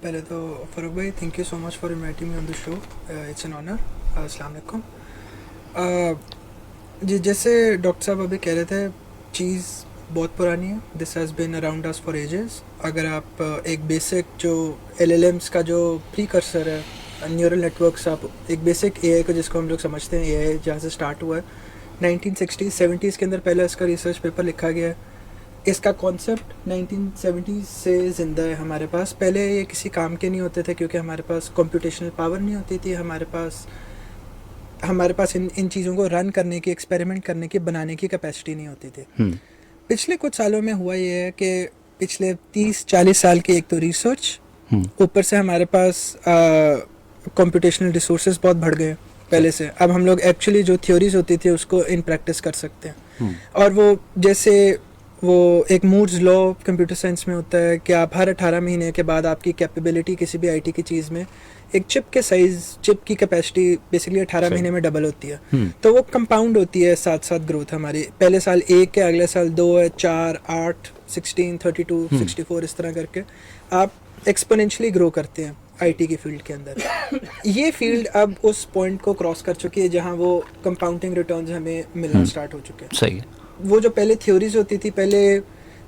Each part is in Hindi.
पहले तो फ़ारूक भाई, thank you so much for inviting me on the show, it's an honour. अस्सलाम वालेकुम। जी, जैसे डॉक्टर साहब अभी कह रहे थे, चीज़ बहुत पुरानी है, this has been around us for ages. अगर आप एक बेसिक जो LLMs का जो प्रीकर्सर है, न्यूरल नेटवर्क्स, आप एक बेसिक AI को जिसको हम लोग समझते हैं AI जहाँ से स्टार्ट हुआ है 1960s 70s के अंदर, पहले इसका रिसर्च पेपर लिखा गया है। इसका कॉन्सेप्ट 1970s से ज़िंदा है हमारे पास। पहले ये किसी काम के नहीं होते थे क्योंकि हमारे पास कंप्यूटेशनल पावर नहीं होती थी, हमारे पास इन चीज़ों को रन करने की, एक्सपेरिमेंट करने की, बनाने की कैपेसिटी नहीं होती थी। पिछले कुछ सालों में हुआ ये है कि पिछले 30-40 साल की एक तो रिसर्च, ऊपर से हमारे पास कंप्यूटेशनल रिसोर्सेज बहुत बढ़ गए पहले से। अब हम लोग एक्चुअली जो थ्योरीज होती थी उसको इन प्रैक्टिस कर सकते हैं। और वो जैसे वो एक मूर्स लॉ कंप्यूटर साइंस में होता है कि आप हर 18 महीने के बाद आपकी कैपेबिलिटी किसी भी IT की चीज़ में, एक चिप के साइज, चिप की कैपेसिटी बेसिकली 18 महीने में डबल होती है। तो वो कंपाउंड होती है साथ साथ ग्रोथ हमारी। पहले साल 1 है, अगले साल 2 है, 4, 8, 16, 32, 64, इस तरह करके आप एक्सपोनेंशियली ग्रो करते हैं IT की फील्ड के अंदर। ये फील्ड अब उस पॉइंट को क्रॉस कर चुकी है जहाँ वो कंपाउंडिंग रिटर्न्स हमें मिलना स्टार्ट हो चुके हैं। सही है। वो जो पहले थ्योरीज होती थी, पहले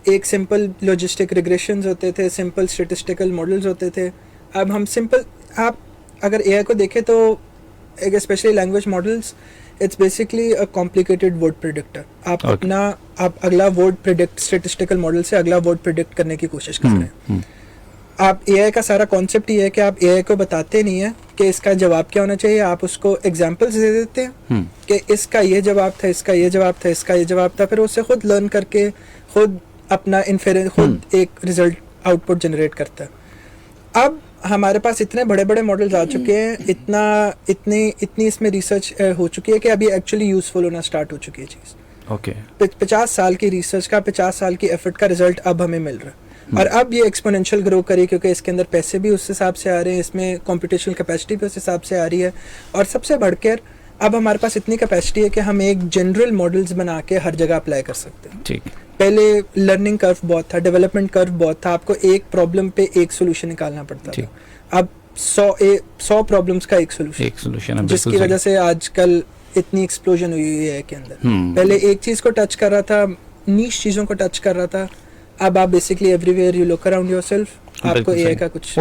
एक सिंपल लॉजिस्टिक रिग्रेशंस होते थे, सिंपल स्टैटिस्टिकल मॉडल्स होते थे। अब हम सिंपल, आप अगर AI को देखें तो एक specially language models, it's basically a complicated word predictor. आप अगला वर्ड प्रिडिक्ट, स्टैटिस्टिकल मॉडल से अगला वर्ड प्रिडिक्ट करने की कोशिश कर रहे हैं। आप AI का सारा कॉन्सेप्ट ये है कि आप AI को बताते नहीं है कि इसका जवाब क्या होना चाहिए, आप उसको एग्जांपल्स दे देते हैं कि इसका ये जवाब था, इसका ये जवाब था, इसका ये जवाब था, फिर उससे खुद लर्न करके खुद अपना इन्फेरेंस, खुद एक रिजल्ट आउटपुट जनरेट करता है। अब हमारे पास इतने बड़े बड़े मॉडल्स आ चुके हैं, इतनी इसमें रिसर्च हो चुकी है कि अभी एक्चुअली यूजफुल होना स्टार्ट हो चुकी है चीज़। 50 साल की रिसर्च का, 50 साल की एफर्ट का रिजल्ट अब हमें मिल रहा है। और अब ये एक्सपोनेंशियल ग्रो करी क्योंकि इसके अंदर पैसे भी उस हिसाब से आ रहे हैं, इसमें कंप्यूटेशनल कैपेसिटी भी उस हिसाब से आ रही है। और सबसे बढ़कर अब हमारे पास इतनी कैपेसिटी है कि हम एक जनरल मॉडल्स बना के हर जगह अप्लाई कर सकते हैं। ठीक। पहले लर्निंग कर्व बहुत था, डेवलपमेंट कर्व बहुत था, आपको एक प्रॉब्लम पे एक सोल्यूशन निकालना पड़ता था। अब 100 प्रॉब्लम्स का एक सोल्यूशन, जिसकी वजह से आजकल इतनी एक्सप्लोजन हुई है के अंदर। पहले एक चीज को टच कर रहा था, नीश चीजों को टच कर रहा था, अब आप basically everywhere you look around yourself आपको AI का कुछ